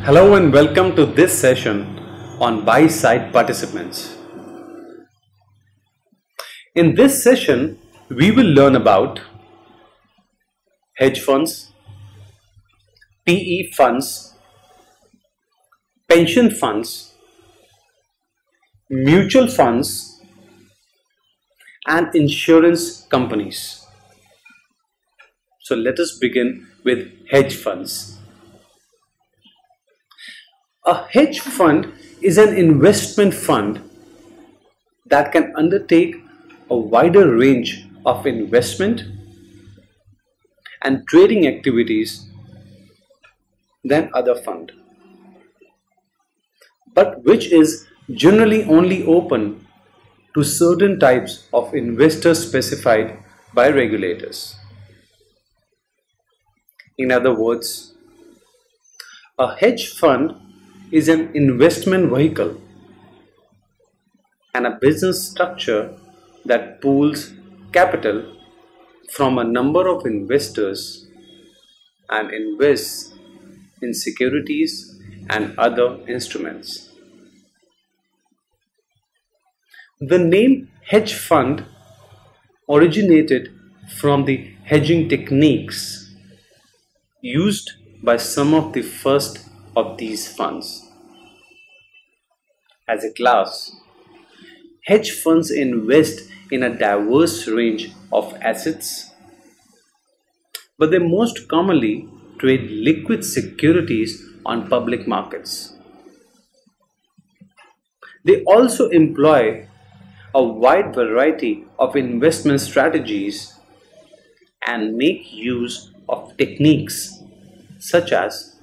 Hello and welcome to this session on buy-side participants. In this session, we will learn about hedge funds, PE funds, pension funds, mutual funds, and insurance companies. So let us begin with hedge funds. A hedge fund is an investment fund that can undertake a wider range of investment and trading activities than other fund, but which is generally only open to certain types of investors specified by regulators. In other words, a hedge fund is an investment vehicle and a business structure that pools capital from a number of investors and invests in securities and other instruments. The name hedge fund originated from the hedging techniques used by some of the first of these funds. As a class, hedge funds invest in a diverse range of assets, but they most commonly trade liquid securities on public markets. They also employ a wide variety of investment strategies and make use of techniques such as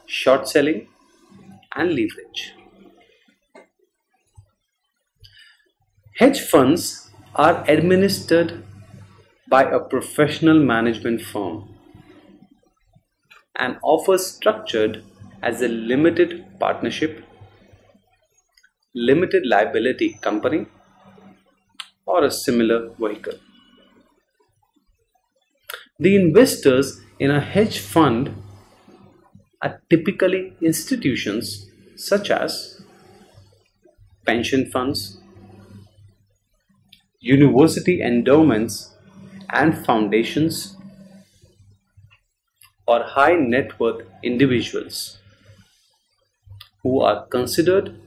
short selling and leverage. Hedge funds are administered by a professional management firm and often structured as a limited partnership, limited liability company, or a similar vehicle. The investors in a hedge fund are typically institutions such as pension funds, university endowments and foundations, or high net worth individuals who are considered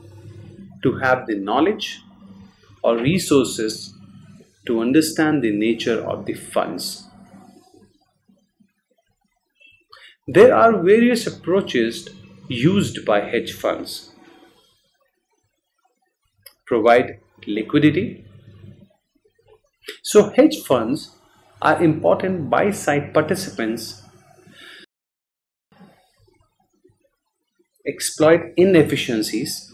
to have the knowledge or resources to understand the nature of the funds. There are various approaches used by hedge funds. Provide liquidity. So hedge funds are important buy-side participants. Exploit inefficiencies.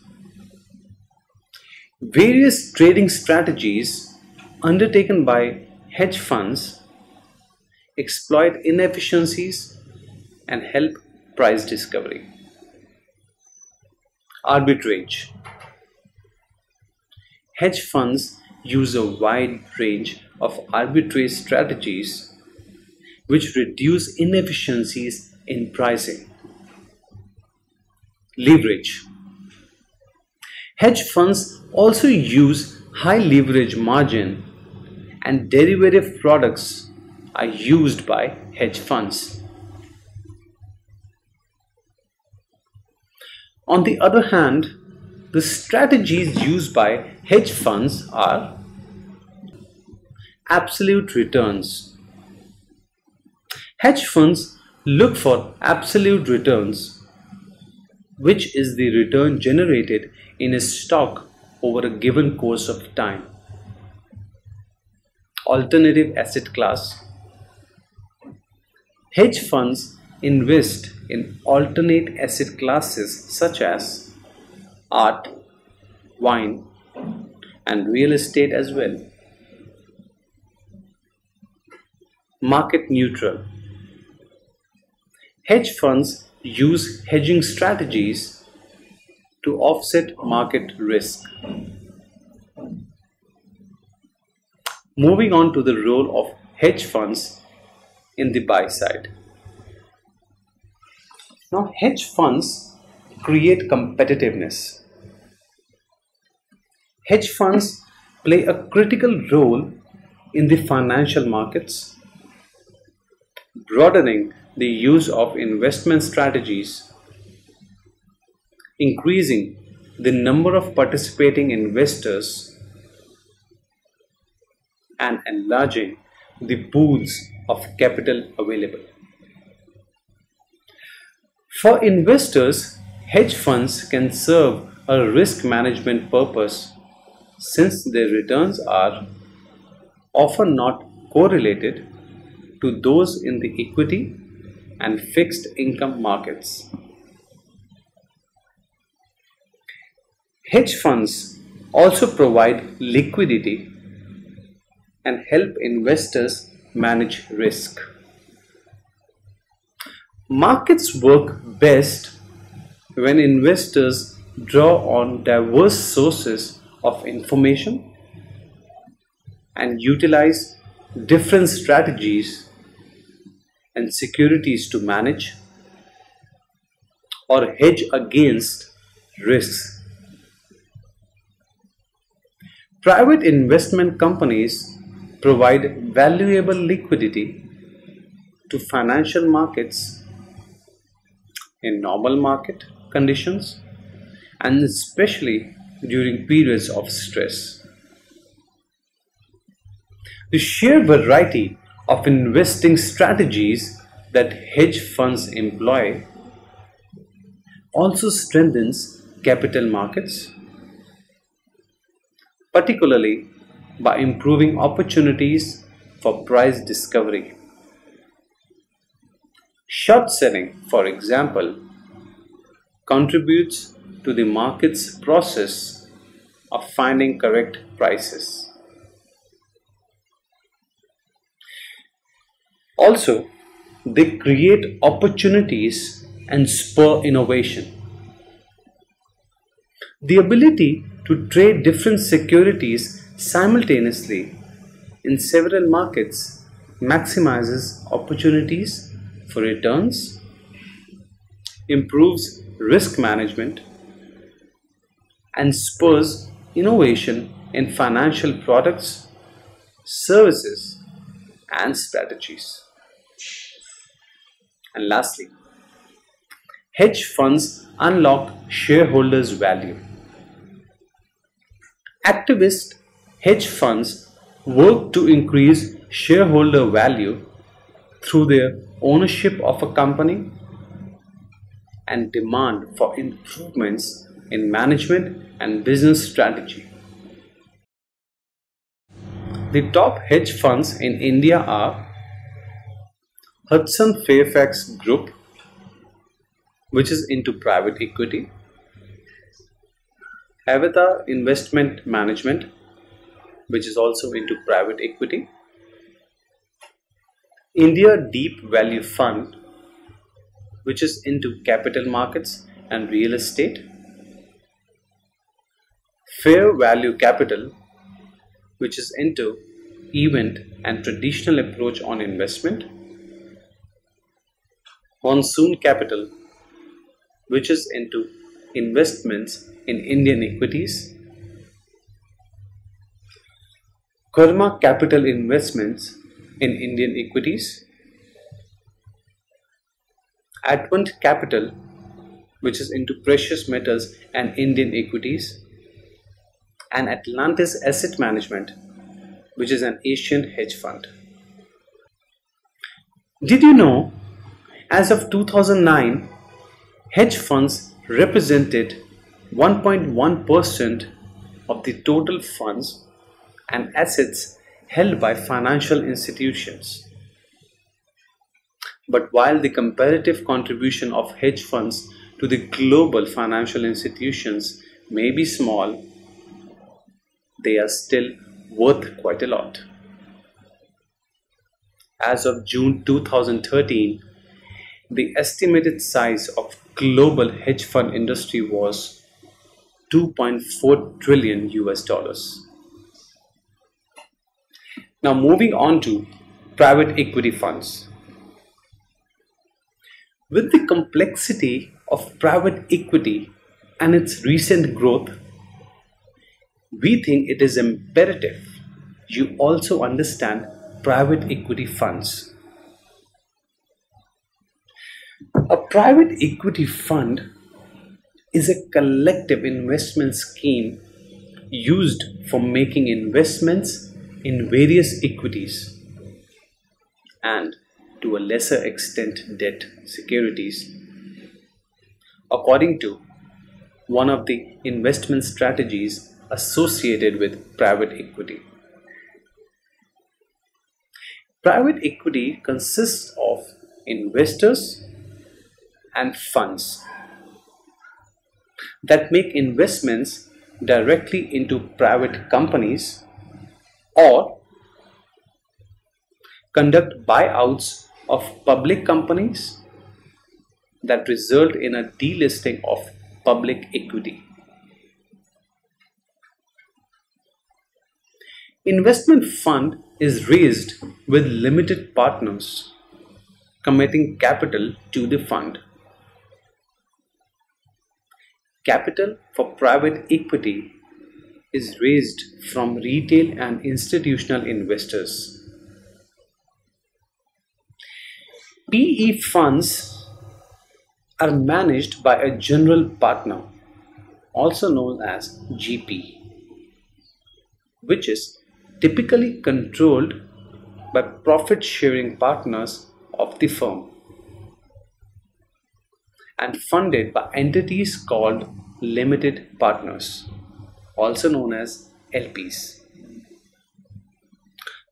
Various trading strategies undertaken by hedge funds exploit inefficiencies and help price discovery. Arbitrage. Hedge funds use a wide range of arbitrage strategies which reduce inefficiencies in pricing. Leverage. Hedge funds also use high leverage margin, and derivative products are used by hedge funds. On the other hand, the strategies used by hedge funds are absolute returns. Hedge funds look for absolute returns, which is the return generated in a stock over a given course of time. Alternative asset class. Hedge funds invest in alternate asset classes such as art, wine, and real estate as well. Market neutral. Hedge funds use hedging strategies to offset market risk. Moving on to the role of hedge funds in the buy side. Now, hedge funds create competitiveness. Hedge funds play a critical role in the financial markets, broadening the use of investment strategies, increasing the number of participating investors, and enlarging the pools of capital available. For investors, hedge funds can serve a risk management purpose since their returns are often not correlated to those in the equity and fixed income markets. Hedge funds also provide liquidity and help investors manage risk. Markets work best when investors draw on diverse sources of information and utilize different strategies and securities to manage or hedge against risks. Private investment companies provide valuable liquidity to financial markets in normal market conditions and especially during periods of stress. The sheer variety of investing strategies that hedge funds employ also strengthens capital markets, particularly by improving opportunities for price discovery. Short selling, for example, contributes to the market's process of finding correct prices. Also, they create opportunities and spur innovation. The ability to trade different securities simultaneously in several markets maximizes opportunities for returns, improves risk management, and spurs innovation in financial products, services, and strategies. And lastly, hedge funds unlock shareholders' value. Activist hedge funds work to increase shareholder value through their ownership of a company and demand for improvements in management and business strategy. The top hedge funds in India are 𝒔𝒐𝒓𝒔𝒆 Group, which is into private equity, Avita Investment Management, which is also into private equity, India Deep Value Fund, which is into capital markets and real estate, Fair Value Capital, which is into event and traditional approach on investment, Monsoon Capital, which is into investments in Indian equities, Karma Capital Investments in Indian equities, Advent Capital, which is into precious metals and Indian equities, and Atlantis Asset Management, which is an Asian hedge fund. Did you know, as of 2009, hedge funds represented 1.1% of the total funds and assets held by financial institutions. But while the comparative contribution of hedge funds to the global financial institutions may be small, they are still worth quite a lot. As of June 2013, the estimated size of global hedge fund industry was $2.4 trillion. Now moving on to private equity funds. With the complexity of private equity and its recent growth, we think it is imperative you also understand private equity funds. A private equity fund is a collective investment scheme used for making investments in various equities and, to a lesser extent, debt securities, according to one of the investment strategies associated with private equity. Private equity consists of investors and funds that make investments directly into private companies or conduct buyouts of public companies that result in a delisting of public equity. Investment fund is raised with limited partners committing capital to the fund. Capital for private equity is raised from retail and institutional investors. PE funds are managed by a general partner, also known as GP, which is typically controlled by profit-sharing partners of the firm and funded by entities called limited partners, also known as LPs.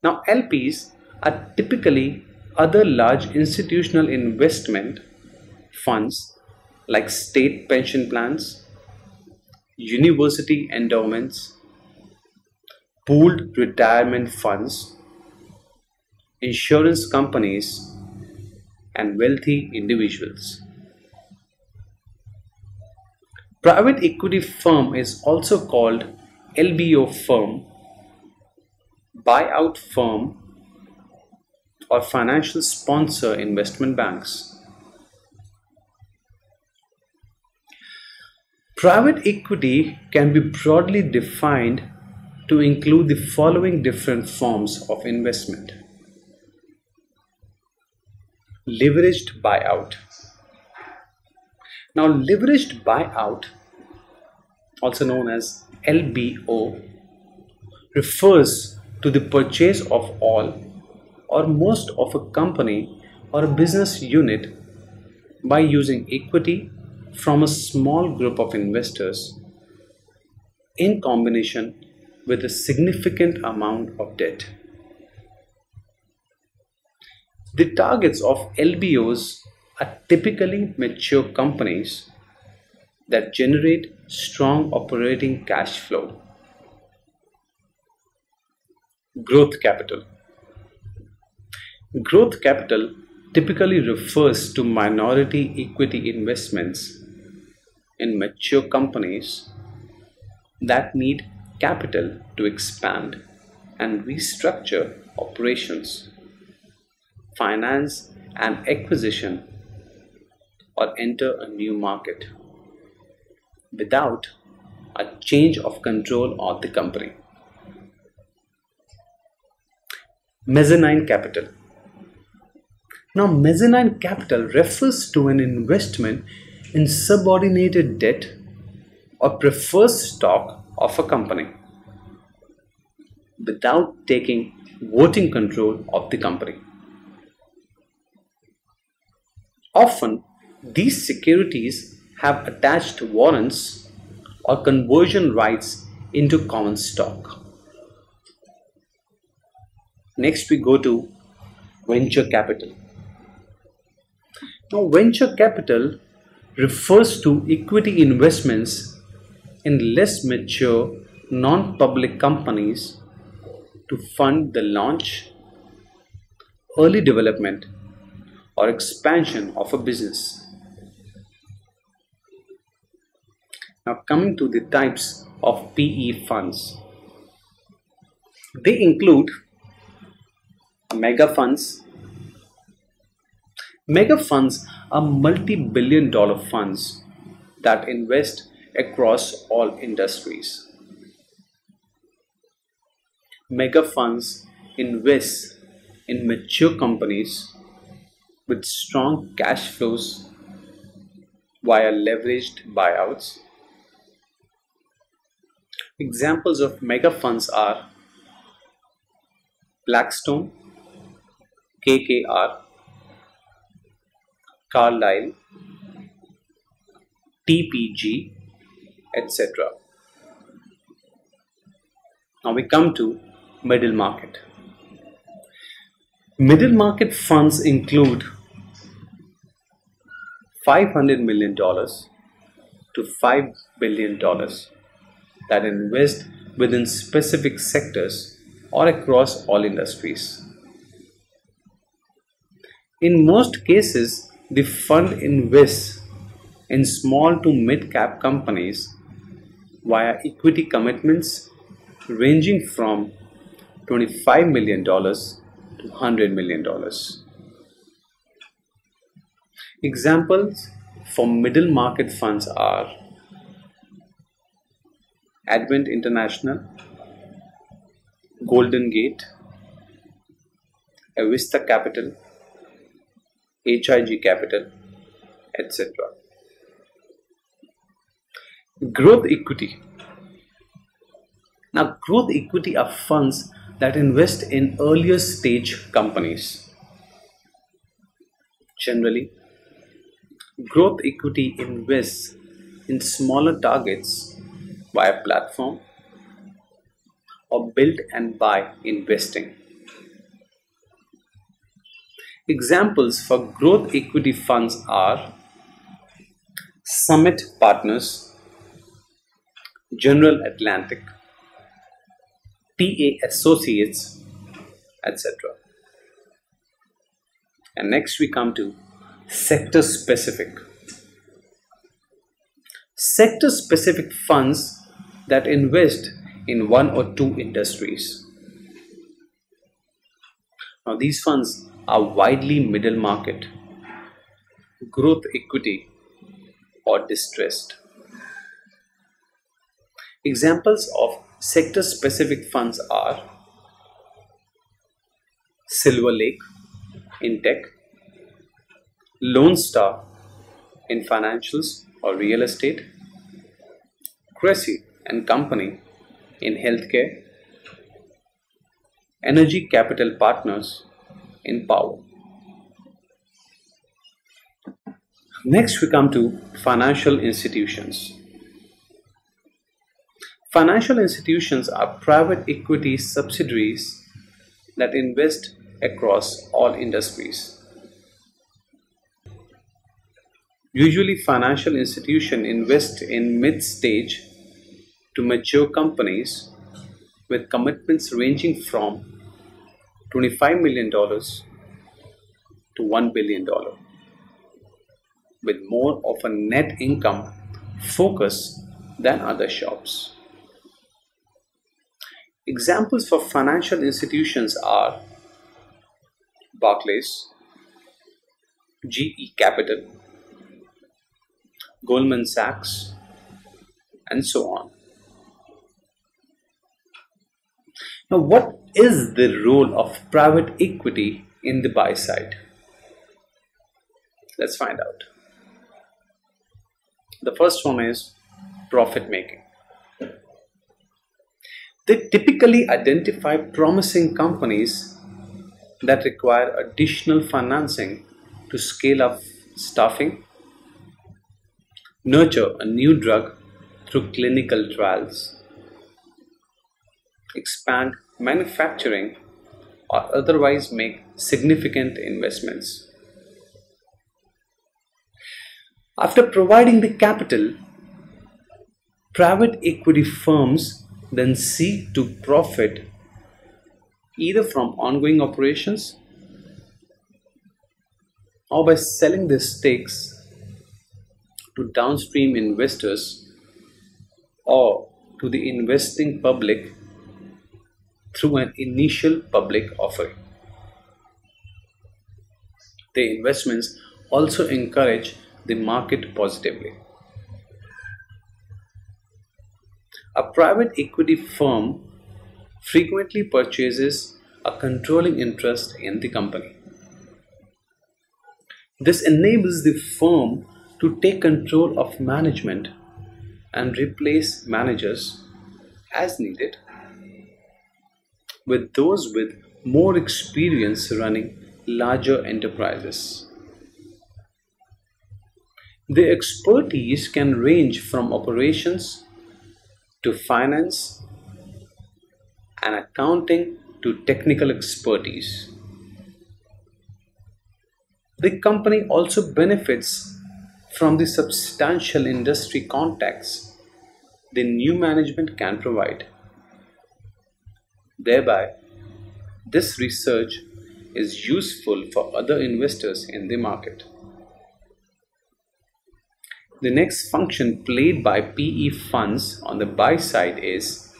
Now, LPs are typically other large institutional investment funds like state pension plans, university endowments, pooled retirement funds, insurance companies, and wealthy individuals. Private equity firm is also called LBO firm, buyout firm, or financial sponsor investment banks. Private equity can be broadly defined to include the following different forms of investment. Leveraged buyout. Now, leveraged buyout, also known as LBO, refers to the purchase of all or most of a company or a business unit by using equity from a small group of investors in combination with a significant amount of debt. The targets of LBOs are typically mature companies that generate strong operating cash flow. Growth capital. Growth capital typically refers to minority equity investments in mature companies that need capital to expand and restructure operations, finance an acquisition, or enter a new market without a change of control of the company. Mezzanine capital. Now, mezzanine capital refers to an investment in subordinated debt or preferred stock of a company without taking voting control of the company. Often, these securities have attached warrants or conversion rights into common stock. Next, we go to venture capital. Now, venture capital refers to equity investments in less mature, non-public companies to fund the launch, early development, or expansion of a business. Now, coming to the types of PE funds. They include mega funds, Mega funds are multi-billion dollar funds that invest across all industries. Mega funds invest in mature companies with strong cash flows via leveraged buyouts. Examples of mega funds are Blackstone, KKR, Carlyle, TPG, etc. Now we come to middle market. Middle market funds include $500 million to $5 billion that invest within specific sectors or across all industries. In most cases, the fund invests in small to mid-cap companies via equity commitments ranging from $25 million to $100 million. Examples for middle market funds are Advent International, Golden Gate, Avista Capital, HIG Capital, etc. Growth equity. Now, growth equity are funds that invest in earlier stage companies. Generally, growth equity invests in smaller targets via platform or build and buy investing. Examples for growth equity funds are Summit Partners, General Atlantic, TA Associates, etc. And next we come to sector specific. Sector specific funds that invest in one or two industries. Now these funds are widely middle market, growth equity, or distressed. Examples of sector specific funds are Silver Lake in tech, Lone Star in financials or real estate, Cressy and Company in healthcare, Energy Capital Partners in power. Next we come to financial institutions. Financial institutions are private equity subsidiaries that invest across all industries. Usually financial institutions invest in mid-stage to mature companies with commitments ranging from $25 million to $1 billion, with more of a net income focus than other shops. Examples for financial institutions are Barclays, GE Capital, Goldman Sachs, and so on. Now, what is the role of private equity in the buy side? Let's find out. The first one is profit making. They typically identify promising companies that require additional financing to scale up staffing, nurture a new drug through clinical trials, expand manufacturing, or otherwise make significant investments. After providing the capital, private equity firms then seek to profit either from ongoing operations or by selling their stakes to downstream investors or to the investing public through an initial public offering. The investments also encourage the market positively. A private equity firm frequently purchases a controlling interest in the company. This enables the firm to take control of management and replace managers as needed with those with more experience running larger enterprises. The expertise can range from operations to finance and accounting to technical expertise. The company also benefits from the substantial industry contacts the new management can provide. Thereby, this research is useful for other investors in the market. The next function played by PE funds on the buy side is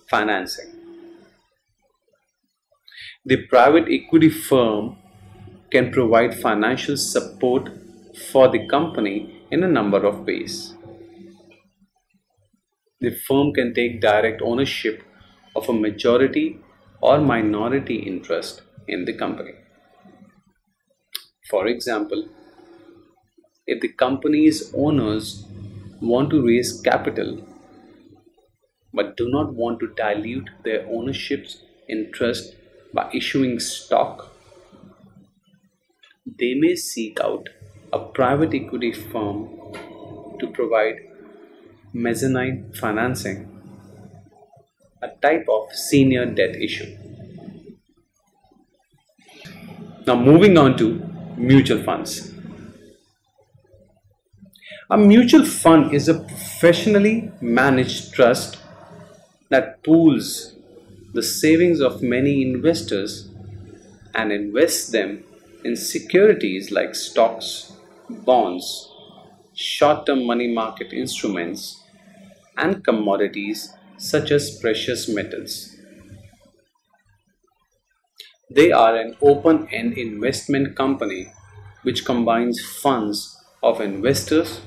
financing. The private equity firm can provide financial support for the company in a number of ways. The firm can take direct ownership of a majority or minority interest in the company. For example, if the company's owners want to raise capital but do not want to dilute their ownership's interest by issuing stock, they may seek out a private equity firm to provide mezzanine financing, a type of senior debt issue. Now moving on to mutual funds. A mutual fund is a professionally managed trust that pools the savings of many investors and invests them in securities like stocks, bonds, short-term money market instruments, and commodities such as precious metals. They are an open-end investment company which combines funds of investors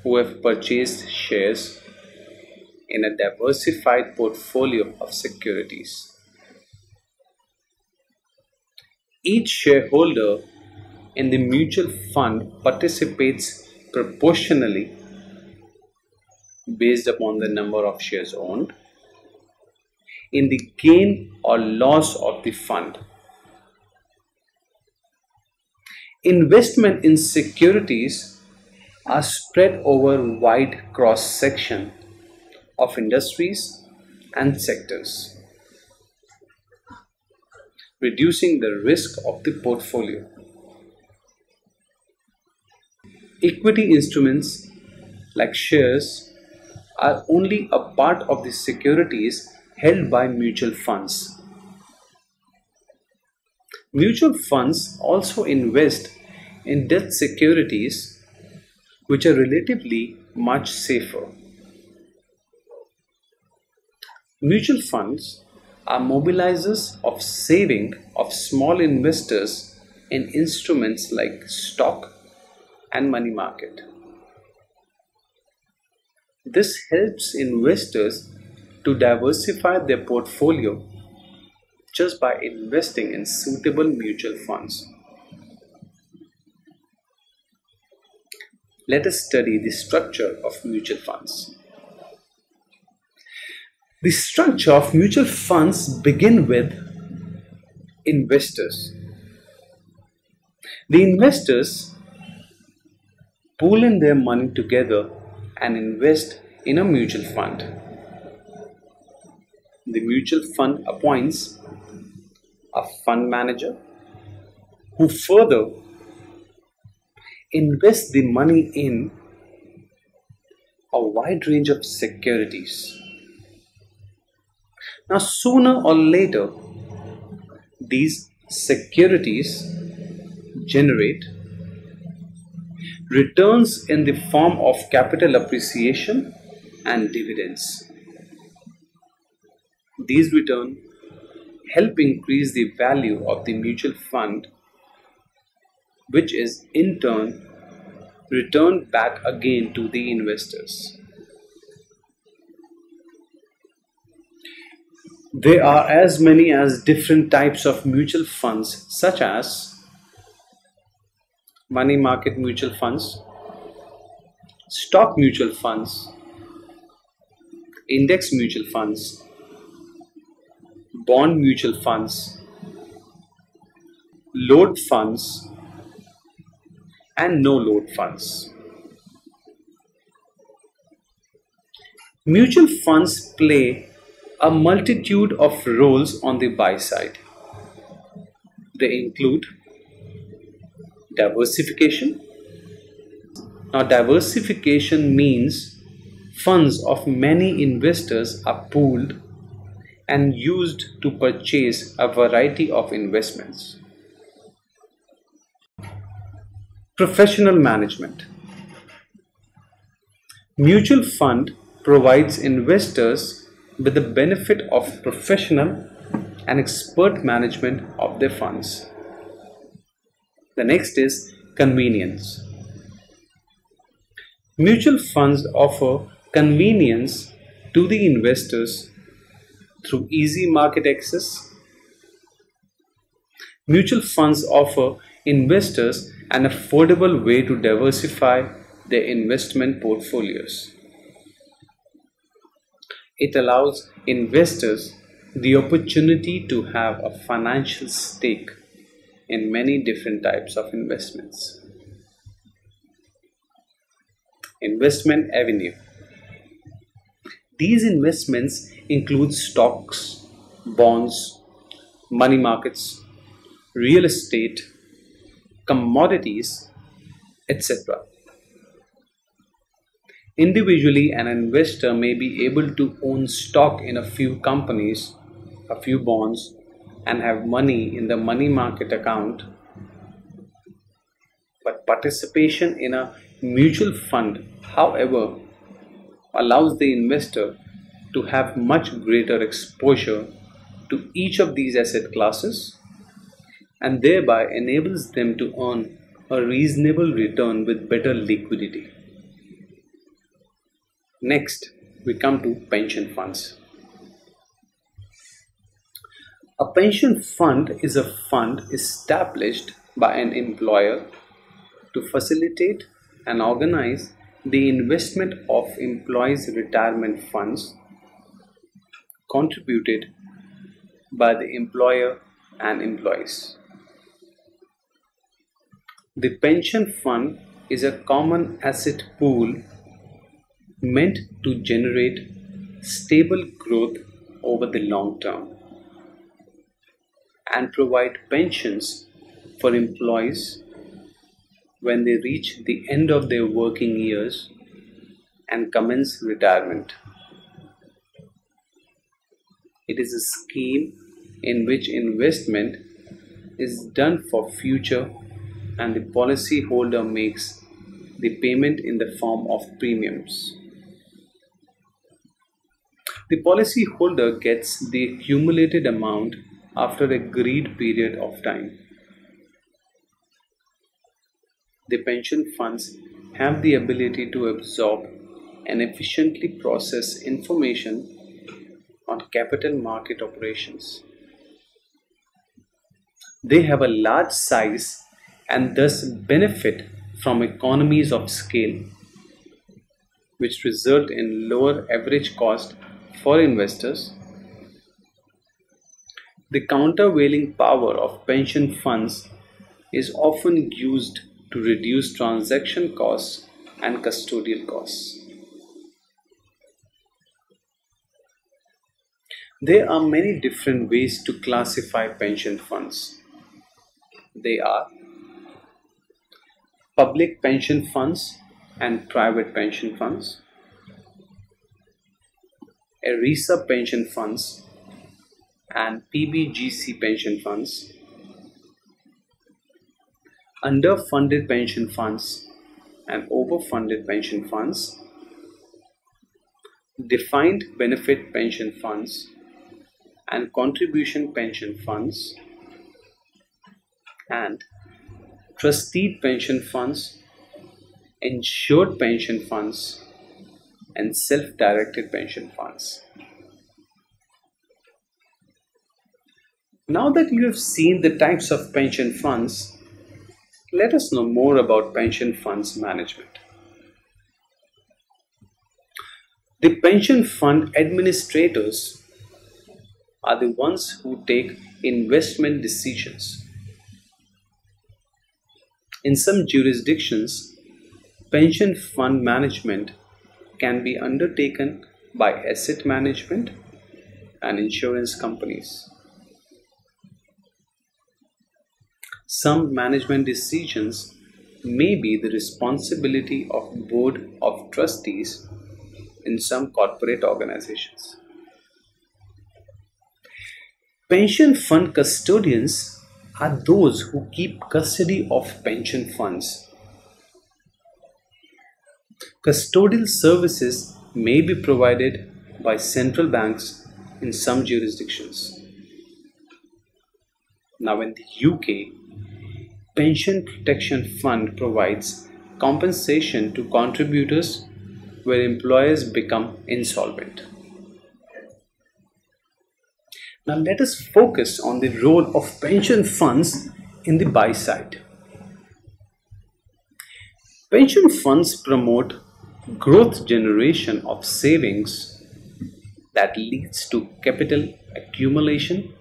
who have purchased shares in a diversified portfolio of securities. Each shareholder in the mutual fund participates proportionally based upon the number of shares owned in the gain or loss of the fund. Investment in securities are spread over a wide cross-section of industries and sectors, reducing the risk of the portfolio. Equity instruments like shares are only a part of the securities held by mutual funds. Mutual funds also invest in debt securities which are relatively much safer. Mutual funds are mobilizers of saving of small investors in instruments like stock and money market. This helps investors to diversify their portfolio just by investing in suitable mutual funds. Let us study the structure of mutual funds. The structure of mutual funds begin with investors. The investors pool in their money together and invest in a mutual fund. The mutual fund appoints a fund manager who further invests the money in a wide range of securities. Now, sooner or later, these securities generate returns in the form of capital appreciation and dividends. These returns help increase the value of the mutual fund which is in turn returned back again to the investors. There are as many as different types of mutual funds, such as money market mutual funds, stock mutual funds, index mutual funds, bond mutual funds, load funds, and no load funds. Mutual funds play a multitude of roles on the buy side. They include diversification. Now, diversification means funds of many investors are pooled and used to purchase a variety of investments. Professional management. Mutual fund provides investors with the benefit of professional and expert management of their funds. The next is convenience. Mutual funds offer convenience to the investors through easy market access. Mutual funds offer investors an affordable way to diversify their investment portfolios. It allows investors the opportunity to have a financial stake in many different types of investments. Investment avenue. These investments include stocks, bonds, money markets, real estate, commodities, etc. Individually, an investor may be able to own stock in a few companies, a few bonds, and have money in the money market account. But participation in a mutual fund, however, allows the investor to have much greater exposure to each of these asset classes and thereby enables them to earn a reasonable return with better liquidity. Next, we come to pension funds. A pension fund is a fund established by an employer to facilitate and organize the investment of employees' retirement funds contributed by the employer and employees. The pension fund is a common asset pool meant to generate stable growth over the long term and provide pensions for employees when they reach the end of their working years and commence retirement. It is a scheme in which investment is done for future and the policyholder makes the payment in the form of premiums. The policyholder gets the accumulated amount after a agreed period of time. The pension funds have the ability to absorb and efficiently process information on capital market operations. They have a large size and thus benefit from economies of scale, which result in lower average cost for investors. The countervailing power of pension funds is often used to reduce transaction costs and custodial costs. There are many different ways to classify pension funds. They are public pension funds and private pension funds, ERISA pension funds and PBGC pension funds, underfunded pension funds and overfunded pension funds, defined benefit pension funds and contribution pension funds, and trustee pension funds, insured pension funds, and self-directed pension funds. Now that you have seen the types of pension funds, let us know more about pension funds management. The pension fund administrators are the ones who take investment decisions. In some jurisdictions, pension fund management can be undertaken by asset management and insurance companies. Some management decisions may be the responsibility of board of trustees in some corporate organizations. Pension fund custodians are those who keep custody of pension funds. Custodial services may be provided by central banks in some jurisdictions. Now in the UK, Pension Protection Fund provides compensation to contributors where employers become insolvent. Now let us focus on the role of pension funds in the buy side. Pension funds promote growth generation of savings that leads to capital accumulation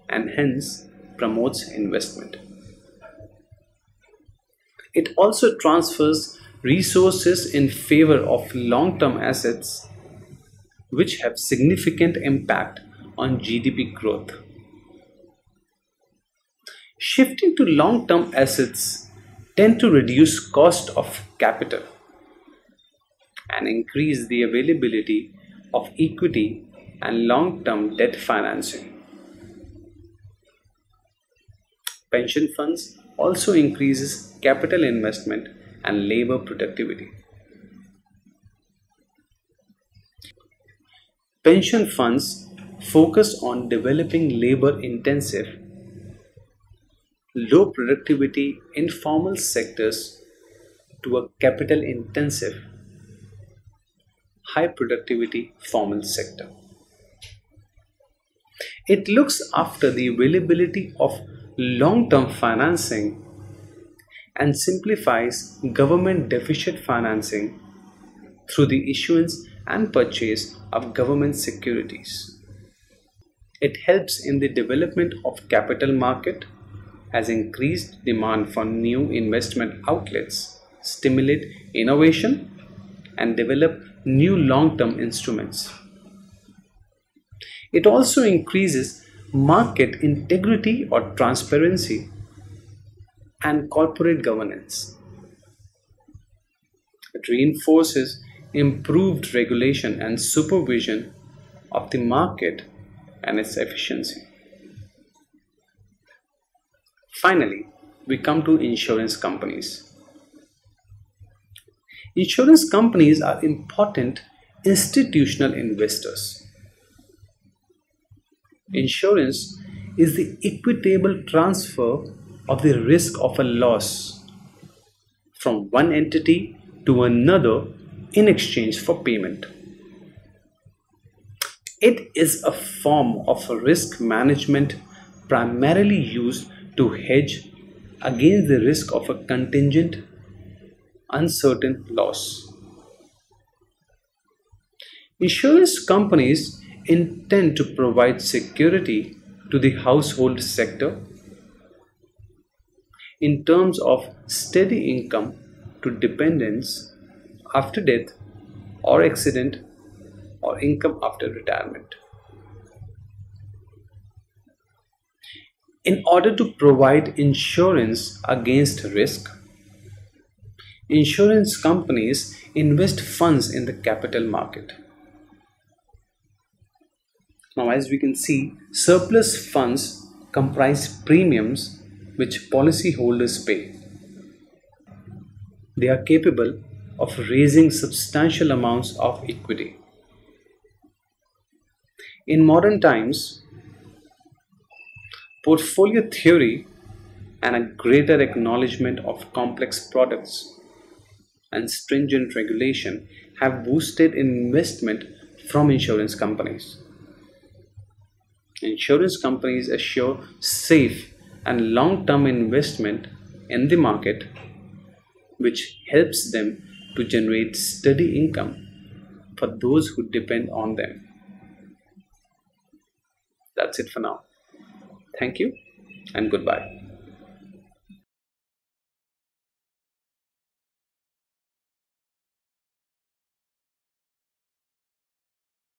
and hence promotes investment. It also transfers resources in favor of long-term assets which have significant impact on GDP growth. Shifting to long-term assets tend to reduce cost of capital and increase the availability of equity and long-term debt financing. Pension funds also increases capital investment and labor productivity. Pension funds focus on developing labor-intensive, low productivity informal sectors to a capital-intensive, high productivity formal sector. It looks after the availability of long-term financing and simplifies government deficit financing through the issuance and purchase of government securities. It helps in the development of capital market as increased demand for new investment outlets stimulate innovation and develop new long-term instruments. It also increases market integrity or transparency and corporate governance. It reinforces improved regulation and supervision of the market and its efficiency. Finally, we come to insurance companies. Insurance companies are important institutional investors. Insurance is the equitable transfer of the risk of a loss from one entity to another in exchange for payment. It is a form of risk management primarily used to hedge against the risk of a contingent, uncertain loss. Insurance companies intend to provide security to the household sector in terms of steady income to dependents after death or accident or income after retirement. In order to provide insurance against risk, insurance companies invest funds in the capital market. Now, as we can see, surplus funds comprise premiums which policyholders pay. They are capable of raising substantial amounts of equity. In modern times, portfolio theory and a greater acknowledgement of complex products and stringent regulation have boosted investment from insurance companies. Insurance companies assure safe and long-term investment in the market, which helps them to generate steady income for those who depend on them. That's it for now. Thank you and goodbye.